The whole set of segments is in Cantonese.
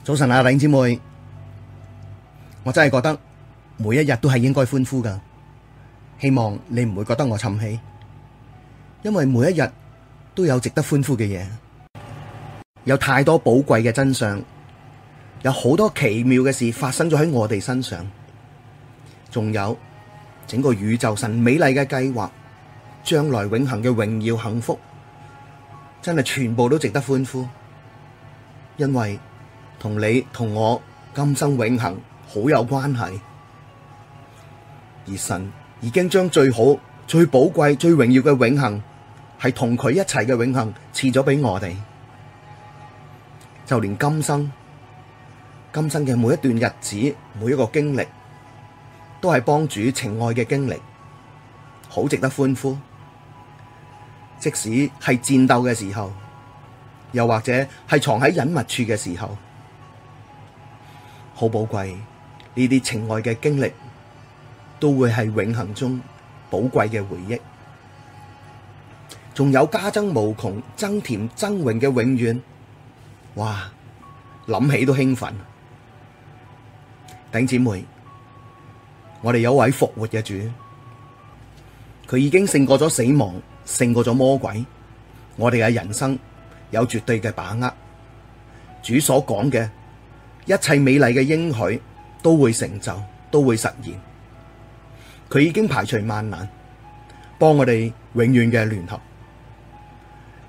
早晨啊，弟兄姊妹，我真係覺得每一日都係應該歡呼噶。希望你唔會覺得我沉氣，因為每一日都有值得歡呼嘅嘢，有太多寶貴嘅真相，有好多奇妙嘅事發生咗喺我哋身上，仲有整個宇宙神美麗嘅計劃，將來永恆嘅榮耀幸福，真係全部都值得歡呼，因為同你同我今生永恆好有關係，而神已經將最好、最寶貴、最榮耀嘅永恆，係同佢一齊嘅永恆賜咗俾我哋，就連今生嘅每一段日子、每一個經歷，都係幫主情愛嘅經歷，好值得歡呼。即使係戰鬥嘅時候，又或者係藏喺隱密處嘅時候，好寶貴。呢啲情愛嘅經歷都會係永恆中寶貴嘅回憶，仲有加增無窮、增甜增榮嘅永遠。哇！諗起都興奮。弟兄姊妹，我哋有位復活嘅主，佢已經勝過咗死亡，勝過咗魔鬼。我哋嘅人生有絕對嘅把握，主所講嘅一切美麗嘅應許都會成就，都會實現。佢已經排除萬難，幫我哋永遠嘅聯合。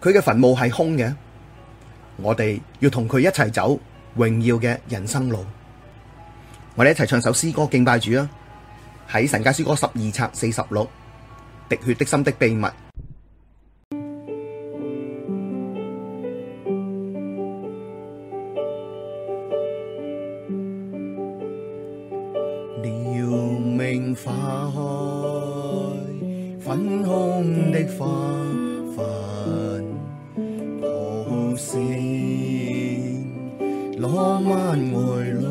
佢嘅墳墓係空嘅，我哋要同佢一齊走榮耀嘅人生路。我哋一齊唱首詩歌敬拜主啊！喺神家詩歌12冊46，滴血的心的秘密。鳥鳴花開，粉紅的花瓣譜成浪漫愛路，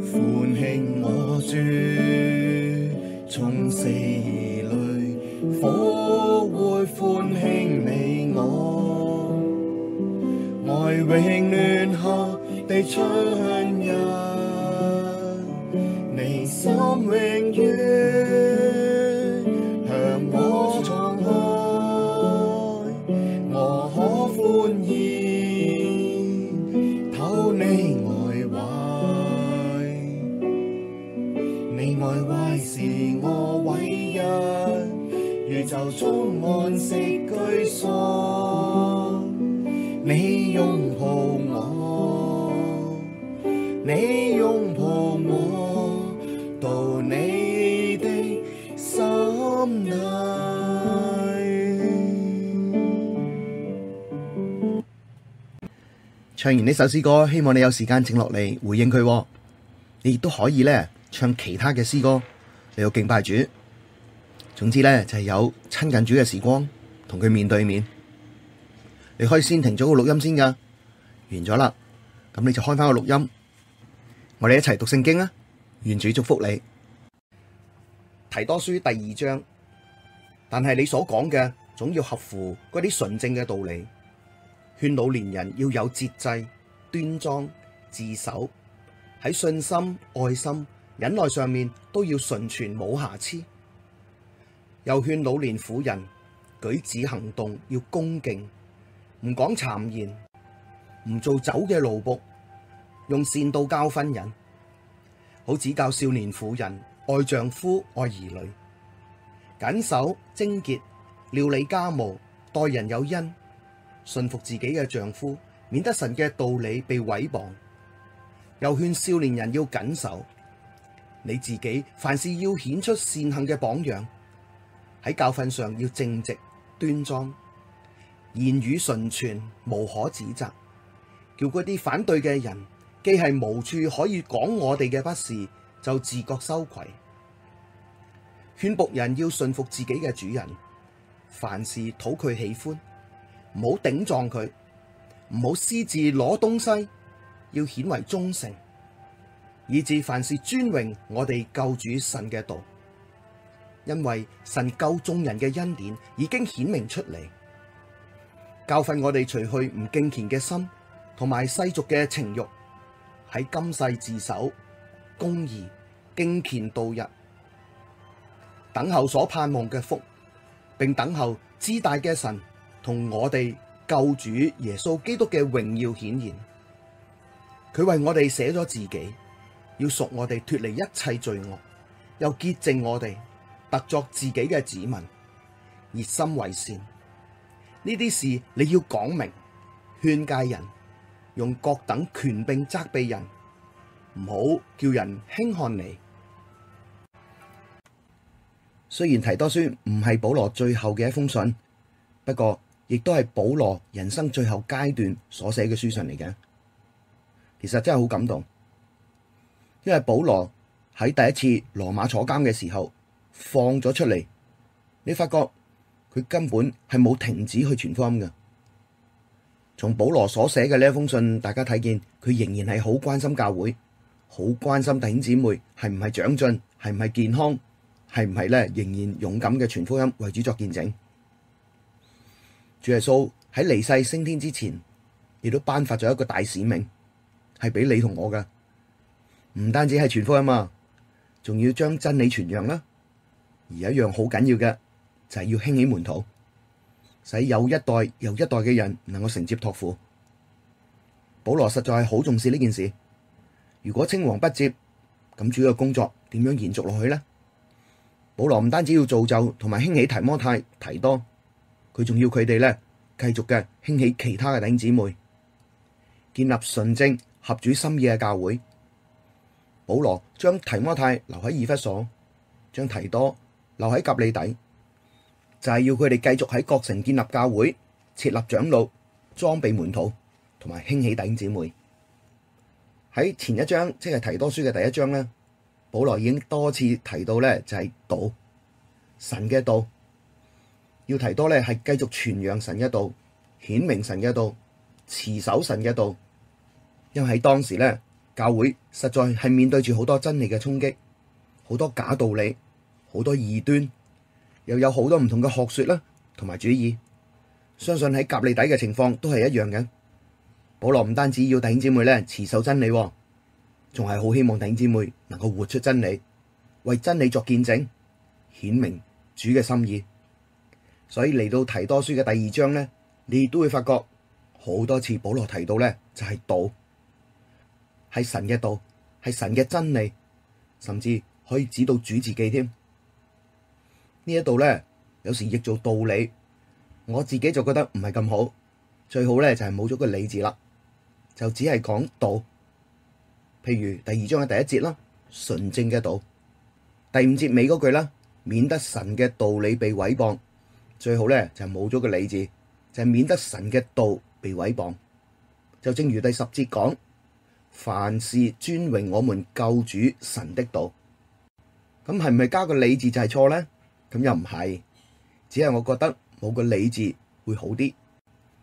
歡慶我主從死裡復活，歡慶你我愛永聯合的春日，你心永遠向我敞開，我可歡意投你愛懷，你愛懷是我唯一宇宙中安息居所，你擁抱我，你擁抱我到你的心內。唱完呢首詩歌，希望你有時間靜落嚟回應佢。你亦都可以咧唱其他嘅詩歌嚟到敬拜主。總之咧就係有親近主嘅時光，同佢面對面。你可以先停咗個錄音先噶，完咗啦，咁你就開翻個錄音，我哋一齊讀聖經啊！願主祝福你。提多書第2章，但係你所講嘅總要合乎嗰啲純正嘅道理，勸老年人要有節制、端莊、自守，喺信心、愛心、忍耐上面都要純全冇瑕疵。又勸老年婦人舉止行動要恭敬，唔講讒言，唔做酒嘅奴僕，用善道教訓人，好指教少年婦人愛丈夫、愛兒女，謹守貞潔，料理家務，待人有恩，順服自己嘅丈夫，免得神嘅道理被毀謗。又勸少年人要謹守，你自己凡事要顯出善行嘅榜樣，喺教訓上要正直端莊，言語純全，無可指責，叫嗰啲反對嘅人既係無處可以講我哋嘅不是，就自覺羞愧。勸僕人要順服自己嘅主人，凡事討佢喜歡，唔好頂撞佢，唔好私自攞東西，要顯為忠誠，以致凡事尊榮我哋救主神嘅道。因為神救眾人嘅恩典已經顯明出嚟，教訓我哋除去唔敬虔嘅心，同埋世俗嘅情慾，喺今世自守公義敬虔度日，等候所盼望嘅福，並等候至大嘅神同我哋救主耶穌基督嘅榮耀顯現。佢為我哋捨咗自己，要贖我哋脫離一切罪惡，又潔淨我哋，特作自己嘅子民，熱心為善。呢啲事你要講明，勸誡人，用各等權柄責備人，唔好叫人輕看你。雖然提多書唔係保羅最後嘅一封信，不過亦都係保羅人生最後階段所寫嘅書信嚟嘅。其實真係好感動，因為保羅喺第一次羅馬坐監嘅時候放咗出嚟，你發覺佢根本係冇停止去傳福音嘅。從保羅所寫嘅呢一封信，大家睇見佢仍然係好關心教會，好關心弟兄姊妹係唔係長進，係唔係健康，係唔係咧仍然勇敢嘅傳福音，為主作見證。主耶穌喺離世升天之前，亦都頒發咗一個大使命，係俾你同我噶。唔單止係傳福音啊，仲要將真理傳揚啦。而一樣好緊要嘅就係要興起門徒，使有一代又一代嘅人能夠承接託付。保羅實在係好重視呢件事。如果青黃不接，咁主嘅工作點樣延續落去呢？保羅唔單止要造就同埋興起提摩太、提多，佢仲要佢哋咧繼續嘅興起其他嘅弟兄姊妹，建立純正合主心意嘅教會。保羅將提摩太留喺以弗所，將提多留喺革哩底，就係要佢哋繼續喺各城建立教會，設立長老，裝備門徒，同埋興起弟兄姊妹。喺前一章，即係提多書嘅第一章咧，保羅已經多次提到咧，就係道，神嘅道，要提多咧係繼續傳揚神嘅道，顯明神嘅道，持守神嘅道。因為喺當時咧，教會實在係面對住好多真理嘅衝擊，好多假道理，好多異端，又有好多唔同嘅學說啦，同埋主義。相信喺革哩底嘅情況都係一樣嘅。保羅唔單止要弟兄姊妹咧持守真理，仲係好希望弟兄姊妹能夠活出真理，為真理作見證，顯明主嘅心意。所以嚟到提多書嘅第二章咧，你都會發覺好多次保羅提到咧就係道，係神嘅道，係神嘅真理，甚至可以指到主自己添。呢一度咧有時譯做道理，我自己就覺得唔係咁好，最好咧就係冇咗個理字啦，就只係講道。譬如第二章嘅第一節啦，純正嘅道；第五節尾嗰句啦，免得神嘅道理被毀謗。最好咧就冇咗個理字，就係免得神嘅道被毀謗。就正如第10節講，凡事尊榮我們救主神的道。咁係唔係加個理字就係錯咧？咁又唔係，只係我覺得冇個理字會好啲，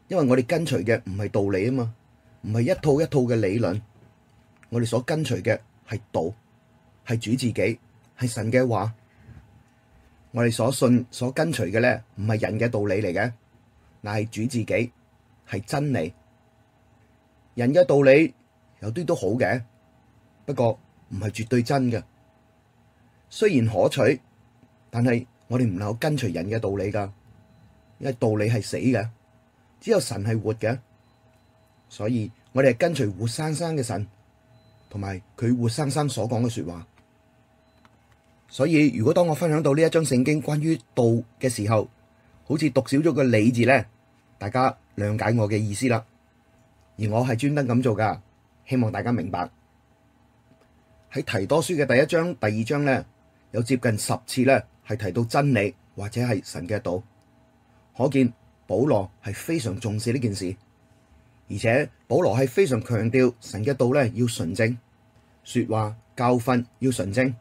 因為我哋跟隨嘅唔係道理啊嘛，唔係一套一套嘅理論。我哋所跟隨嘅係道，係主自己，係神嘅話。我哋所信、所跟隨嘅咧，唔係人嘅道理嚟嘅，乃係主自己，係真理。人嘅道理有啲都好嘅，不過唔係絕對真嘅。雖然可取，但係我哋唔能夠跟隨人嘅道理噶，因為道理係死嘅，只有神係活嘅。所以我哋係跟隨活生生嘅神，同埋佢活生生所講嘅說話。所以如果當我分享到呢一章聖經關於道嘅時候，好似讀少咗個理字咧，大家諒解我嘅意思啦。而我係專登咁做噶，希望大家明白。喺提多書嘅第一章、第二章咧，有接近10次咧係提到真理或者係神嘅道，可見保羅係非常重視呢件事。而且保羅係非常強調神嘅道咧要純正，說話教訓要純正，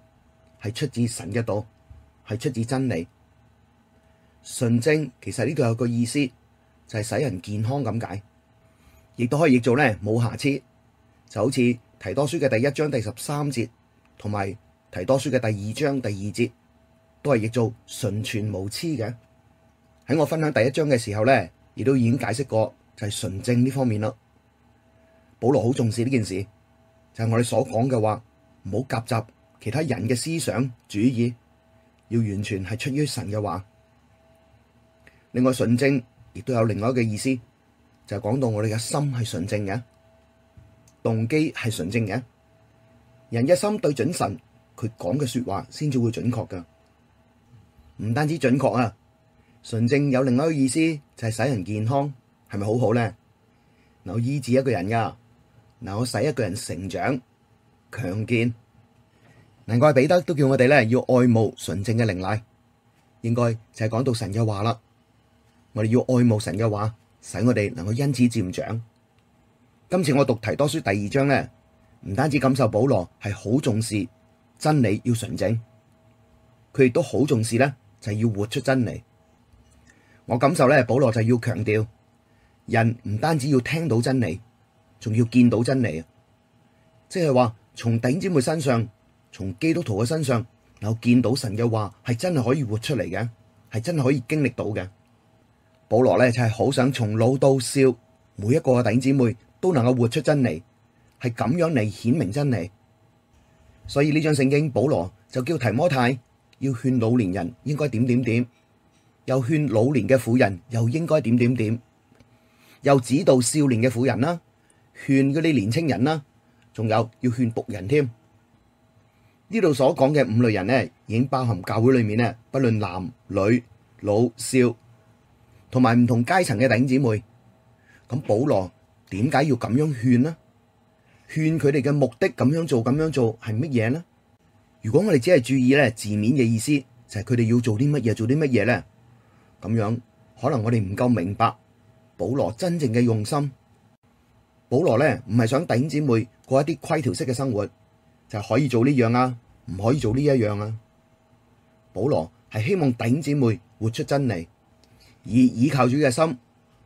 係出自神嘅道，係出自真理。純正其實呢度有個意思，就係使人健康咁解，亦都可以譯做咧冇瑕疵，就好似提多書嘅第一章第13節，同埋提多書嘅第二章第2節，都係譯做純全無疵嘅。喺我分享第一章嘅時候咧，亦都已經解釋過，就係純正呢方面咯。保羅好重視呢件事，就係我哋所講嘅話，唔好夾雜其他人嘅思想主意，要完全係出於神嘅話。另外純正亦都有另外一個意思，就係講到我哋嘅心係純正嘅，動機係純正嘅。人嘅心對準神，佢講嘅說話先至會準確噶。唔單止準確啊，純正有另外一個意思，就係使人健康，係咪好好咧？能夠醫治一個人噶，能夠使一個人成長強健。難怪彼得都叫我哋咧要愛慕純正嘅靈奶，應該就係講到神嘅話啦。我哋要愛慕神嘅話，使我哋能夠因此漸長。今次我讀提多書第二章咧，唔單止感受保羅係好重視真理要純正，佢亦都好重視咧就係要活出真理。我感受咧保羅就要強調，人唔單止要聽到真理，仲要見到真理，即係話從弟兄姊妹身上，從基督徒嘅身上，能夠見到神嘅話係真係可以活出嚟嘅，係真係可以經歷到嘅。保羅咧就係好想從老到少，每一個嘅弟兄姊妹都能夠活出真理，係咁樣嚟顯明真理。所以呢章聖經保羅就叫提摩太要勸老年人應該點點點，又勸老年嘅婦人又應該點點點，又指導少年嘅婦人啦，勸嗰啲年青人啦，仲有要勸僕人添。呢度所講嘅5類人呢，已經包含教會裏面呢，不論男女老少，同埋唔同階層嘅弟兄姊妹。咁保羅點解要咁樣勸呢？勸佢哋嘅目的咁樣做係乜嘢呢？如果我哋只係注意咧字面嘅意思，就係佢哋要做啲乜嘢咧，咁樣可能我哋唔夠明白保羅真正嘅用心。保羅咧唔係想弟兄姊妹過一啲規條式嘅生活，就係可以做呢樣啊，唔可以做呢一樣啊。保羅係希望弟兄姊妹活出真理，以倚靠主嘅心，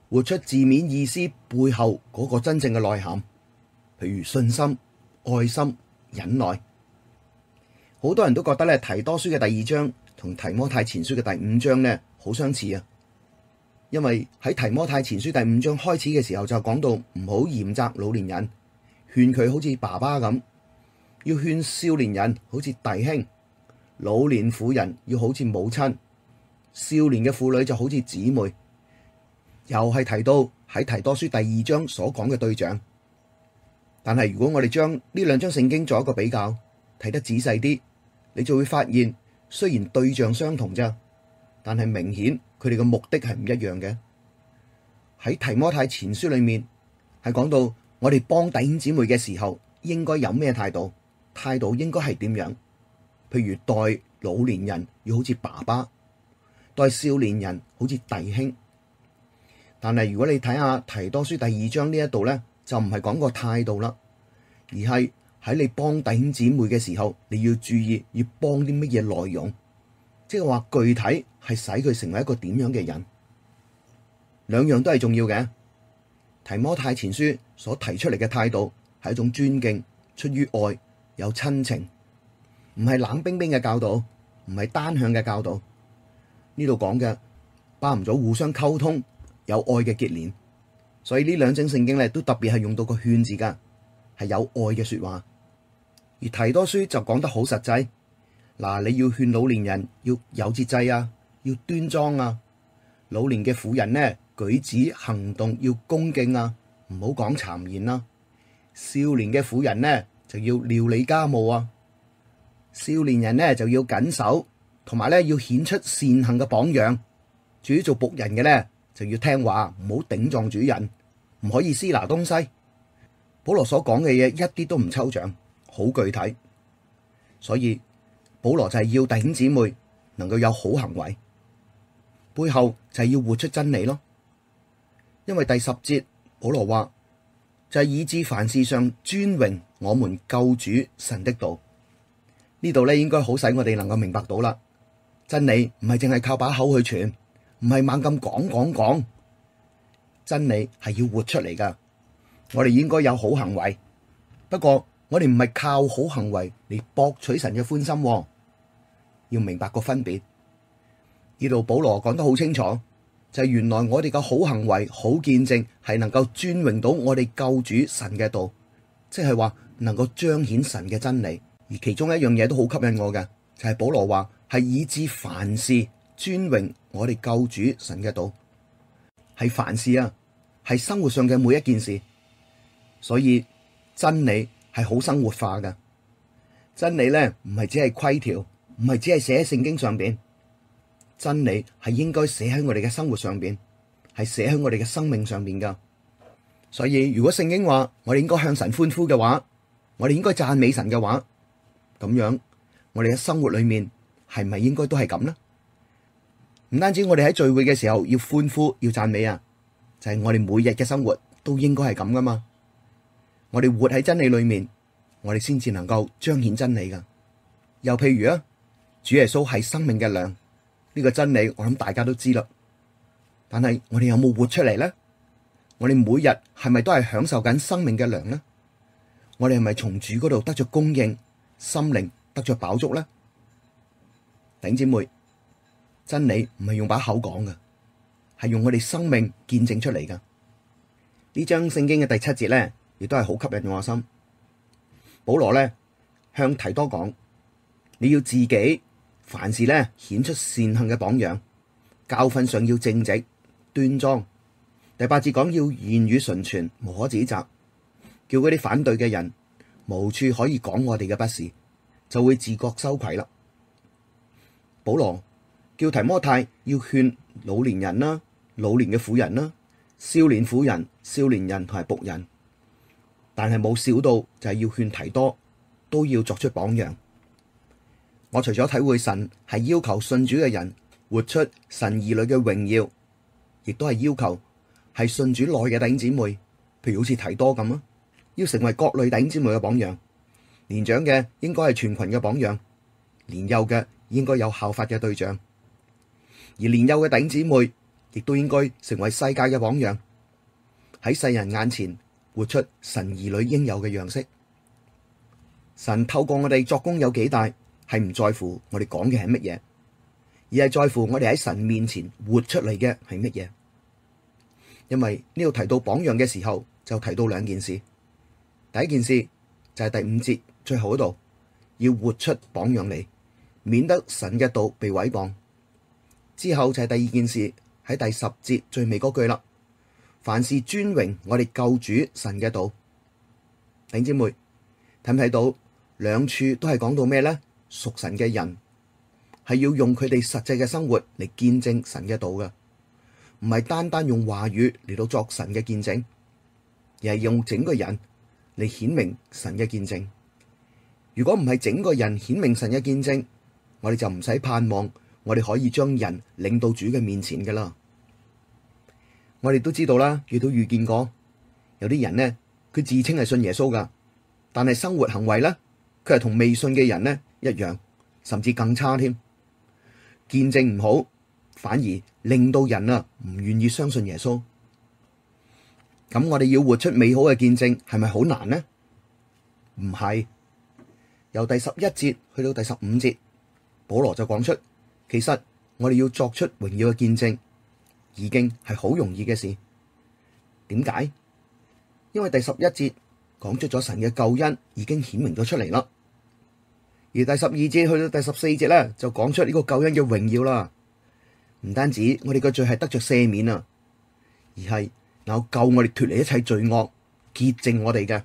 活出字面意思背後嗰個真正嘅內涵，譬如信心、愛心、忍耐。好多人都覺得咧提多書嘅第2章同提摩太前書嘅第5章咧好相似啊，因為喺提摩太前書第5章開始嘅時候就講到唔好嚴責老年人，勸佢好似爸爸咁，要勸少年人好似弟兄，老年婦人要好似母親，少年嘅婦女就好似姊妹。又係提到喺提多書第2章所講嘅對象。但係如果我哋將呢2章聖經做一個比較，睇得仔細啲，你就會發現雖然對象相同啫，但係明顯佢哋嘅目的係唔一樣嘅。喺提摩太前書裏面係講到我哋幫弟兄姊妹嘅時候應該有咩態度，態度應該係點樣？譬如待老年人要好似爸爸，待少年人好似弟兄。但係如果你睇下提多書第2章呢一度咧，就唔係講個態度啦，而係喺你幫弟兄姊妹嘅時候，你要注意要幫啲乜嘢內容，即係話具體係使佢成為一個點樣嘅人。兩樣都係重要嘅。提摩太前書所提出嚟嘅態度係一種尊敬，出於愛，有親情，唔係冷冰冰嘅教導，唔係單向嘅教導。呢度講嘅包含咗互相溝通，有愛嘅結連。所以呢2章聖經咧都特別係用到個勸字噶，係有愛嘅說話。而提多書就講得好實際，嗱，你要勸老年人要有節制啊，要端莊啊，老年嘅婦人呢，舉止行動要恭敬啊，唔好講讒言啦。少年嘅婦人呢就要料理家務啊，少年人呢就要謹守，同埋咧要顯出善行嘅榜樣。至於做僕人嘅呢，就要聽話，唔好頂撞主人，唔可以私拿東西。保羅所講嘅嘢一啲都唔抽象，好具體。所以保羅就係要弟兄姊妹能夠有好行為，背後就係要活出真理咯。因為第10節保羅話就係以致凡事上尊榮我們救主神的道。呢度咧應該好使我哋能夠明白到啦，真理唔係淨係靠把口去傳，唔係猛咁講，真理係要活出嚟噶。我哋應該有好行為，不過我哋唔係靠好行為嚟博取神嘅歡心，要明白個分別。呢度保羅講得好清楚，就係原來我哋嘅好行為、好見證係能夠尊榮到我哋救主神嘅道，即係話能夠彰顯神嘅真理。而其中一樣嘢都好吸引我嘅，就係保羅話係以致凡事尊榮我哋救主神嘅道，係凡事啊，係生活上嘅每一件事。所以真理係好生活化嘅，真理咧唔係只係規條，唔係只係寫喺聖經上邊，真理係應該寫喺我哋嘅生活上邊，係寫喺我哋嘅生命上邊噶。所以如果聖經話我哋應該向神歡呼嘅話，我哋應該讚美神嘅話，咁樣我哋嘅生活裏面係咪應該都係咁呢？唔單止我哋喺聚會嘅時候要歡呼要讚美啊，就係我哋每日嘅生活都應該係咁噶嘛。我哋活喺真理裏面，我哋先至能夠彰顯真理噶。又譬如啊，主耶穌係生命嘅糧，呢個真理我諗大家都知啦。但係我哋有冇活出嚟呢？我哋每日係咪都係享受緊生命嘅糧呢？我哋係咪從主嗰度得咗供應，心靈得咗飽足呢？弟兄姊妹，真理唔係用把口講嘅，係用我哋生命見證出嚟噶。呢章聖經嘅第7節咧，亦都係好吸引我心。保羅咧向提多講，你要自己凡事咧顯出善行嘅榜樣，教訓上要正直端莊。第8節講要言語純全，無可指責，叫嗰啲反對嘅人無處可以講我哋嘅不是，就會自覺羞愧啦。保羅叫提摩太要勸老年人啦、老年嘅婦人啦、少年婦人、少年人同埋僕人，但係冇少到就係要勸提多都要作出榜樣。我除咗體會神係要求信主嘅人活出神兒女嘅榮耀，亦都係要求係信主內嘅弟兄姊妹，譬如好似提多咁啊，要成為各類弟兄姊妹嘅榜樣。年長嘅應該係全群嘅榜樣，年幼嘅應該有效法嘅對象，而年幼嘅弟兄姊妹亦都應該成為世界嘅榜樣，喺世人眼前活出神兒女應有嘅樣式。神透過我哋作工有幾大，係唔在乎我哋講嘅係乜嘢，而係在乎我哋喺神面前活出嚟嘅係乜嘢。因為呢度提到榜樣嘅時候，就提到兩件事。第一件事就係第5節最後嗰度，要活出榜樣嚟，免得神嘅道被毀謗。之後就係第二件事，喺第10節最尾嗰句啦，凡事尊榮我哋救主神嘅道。弟兄姊妹，睇唔睇到兩處都係講到咩呢？屬神嘅人係要用佢哋實際嘅生活嚟見證神嘅道嘅，唔係單單用話語嚟到作神嘅見證，而係用整個人嚟顯明神嘅見證。如果唔係整個人顯明神嘅見證，我哋就唔使盼望我哋可以將人領到主嘅面前噶啦。我哋都知道啦，亦都遇見過有啲人呢，佢自稱係信耶穌噶，但係生活行為呢，佢係同未信嘅人呢一樣，甚至更差添。見證唔好，反而令到人啊唔願意相信耶穌。咁我哋要活出美好嘅見證，係咪好難呢？唔係。由第11節去到第15節，保羅就講出，其實我哋要作出榮耀嘅見證，已經係好容易嘅事。點解？因為第11節講出咗神嘅救恩已經顯明咗出嚟啦，而第12節去到第14節咧，就講出呢個救恩嘅榮耀啦。唔單止我哋嘅罪係得着赦免啊，而係能夠救我哋脫離一切罪惡，潔淨我哋嘅。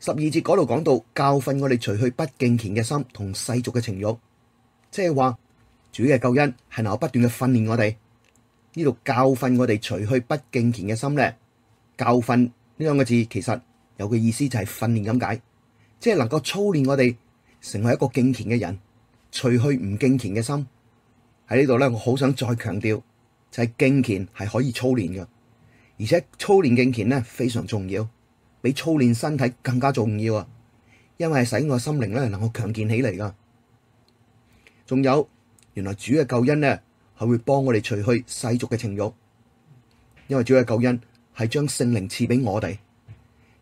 12節嗰度講到教訓我哋除去不敬虔嘅心同世俗嘅情慾，即係話主嘅救恩係能夠不斷嘅訓練我哋。呢度教訓我哋除去不敬虔嘅心咧，教訓呢兩個字其實有個意思就係訓練咁解，即係能夠操練我哋成為一個敬虔嘅人，除去唔敬虔嘅心。喺呢度咧，我好想再強調，就係敬虔係可以操練嘅，而且操練敬虔咧非常重要。比操練身體更加重要啊！因為係使我心靈咧能夠強健起嚟噶。仲有，原來主嘅救恩咧係會幫我哋除去世俗嘅情慾，因為主嘅救恩係將聖靈賜俾我哋，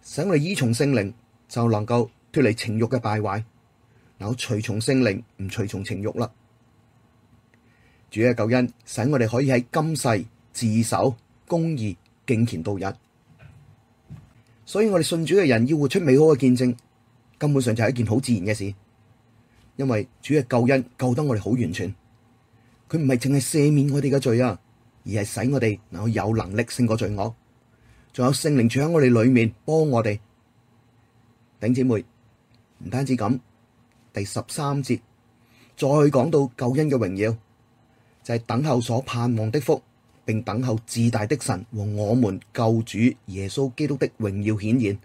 使我哋依從聖靈就能夠脫離情慾嘅敗壞，能夠隨從聖靈，唔隨從情慾啦。主嘅救恩使我哋可以喺今世自守、公義、敬虔度日。所以我哋信主嘅人要活出美好嘅見證，根本上就係一件好自然嘅事。因為主嘅救恩救得我哋好完全，佢唔係淨係赦免我哋嘅罪啊，而係使我哋能夠有能力勝過罪惡，仲有聖靈住喺我哋裏面幫我哋。弟兄姊妹，唔單止咁，第13節再講到救恩嘅榮耀，就係等候所盼望的福，並等候至大的神和我們救主耶穌基督的榮耀顯現。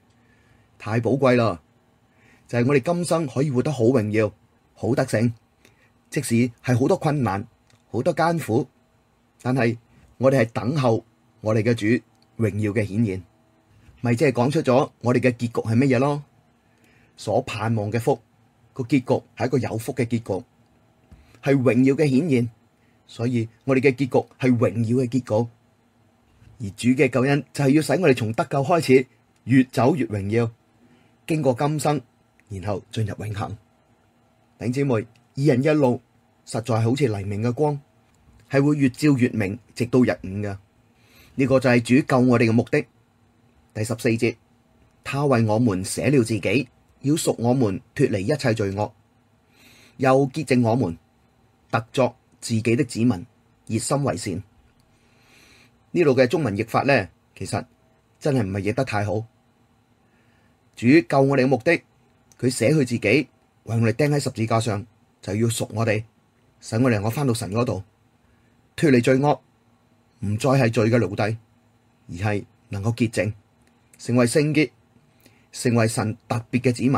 太寶貴啦！就係我哋今生可以活得好榮耀、好得勝，即使係好多困難、好多艱苦，但係我哋係等候我哋嘅主榮耀嘅顯現，咪即係講出咗我哋嘅結局係乜嘢咯？所盼望嘅福，個結局係一個有福嘅結局，係榮耀嘅顯現，所以我哋嘅結局係榮耀嘅結局。而主嘅救恩就係要使我哋從得救開始，越走越榮耀，經過今生，然後進入永恆。弟兄姊妹，義人嘅路實在係好似黎明嘅光，係會越照越明，直到日午嘅。呢個就係主救我哋嘅目的。第14節，他為我們捨了自己，要贖我們脫離一切罪惡，又潔淨我們，特作自己的子民，熱心為善。呢度嘅中文譯法呢，其實真係唔係譯得太好。主救我哋嘅目的，佢捨去自己，為我哋釘喺十字架上，就要贖我哋，使我哋能夠翻到神嗰度，脫離罪惡，唔再係罪嘅奴隸，而係能夠潔淨，成為聖潔，成為神特別嘅子民。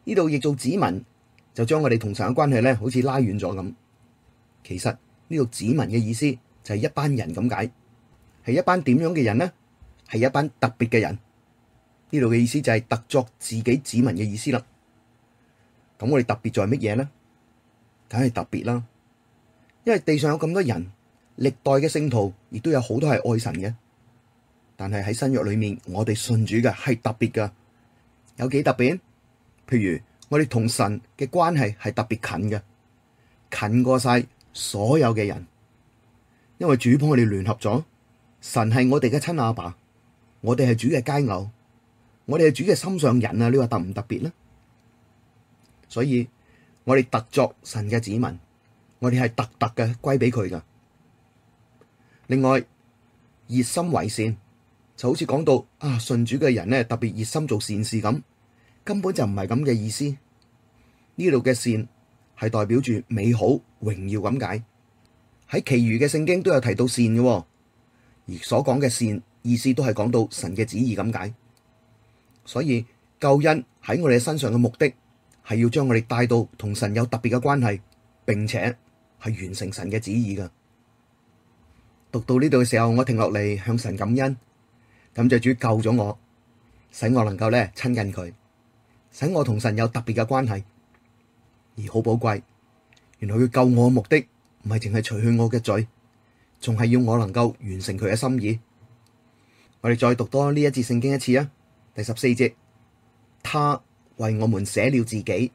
呢度譯做子民，就將我哋同神嘅關係咧，好似拉遠咗咁。其實呢度子民嘅意思就係一班人咁解，係一班點樣嘅人呢？係一班特別嘅人。呢度嘅意思就係特作自己子民嘅意思啦。咁我哋特別在乜嘢呢？梗係特別啦，因為地上有咁多人，歷代嘅聖徒亦都有好多係愛神嘅，但係喺新約裏面，我哋信主嘅係特別噶。有幾特別？譬如我哋同神嘅關係係特別近嘅，近過晒所有嘅人，因為主幫我哋聯合咗，神係我哋嘅親阿爸，我哋係主嘅佳偶，我哋係主嘅心上人啊！你話特唔特別呢？所以我哋特作神嘅子民，我哋係特嘅歸俾佢噶。另外，熱心為善，就好似講到啊，信主嘅人呢，特別熱心做善事咁，根本就唔係咁嘅意思。呢度嘅善係代表住美好榮耀咁解。喺其餘嘅聖經都有提到善嘅，而所講嘅善意思都係講到神嘅旨意咁解。所以救恩喺我哋身上嘅目的係要將我哋帶到同神有特別嘅關係，並且係完成神嘅旨意噶。讀到呢度嘅時候，我停落嚟向神感恩，感謝主救咗我，使我能夠咧親近佢，使我同神有特別嘅關係。而好寶貴，原來佢救我嘅目的唔係淨係除去我嘅罪，仲係要我能夠完成佢嘅心意。我哋再讀多呢一節聖經一次啊！第14節，他為我們捨了自己，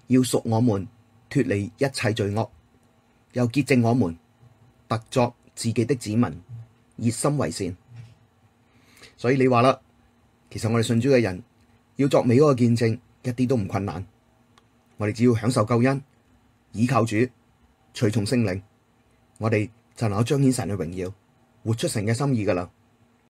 要贖我們脫離一切罪惡，又潔淨我們，特作自己的子民，熱心為善。所以你話啦，其實我哋信主嘅人要作美好嘅見證，一啲都唔困難。我哋只要享受救恩，倚靠主，隨從聖靈，我哋就能夠彰顯神嘅榮耀，活出神嘅心意噶啦。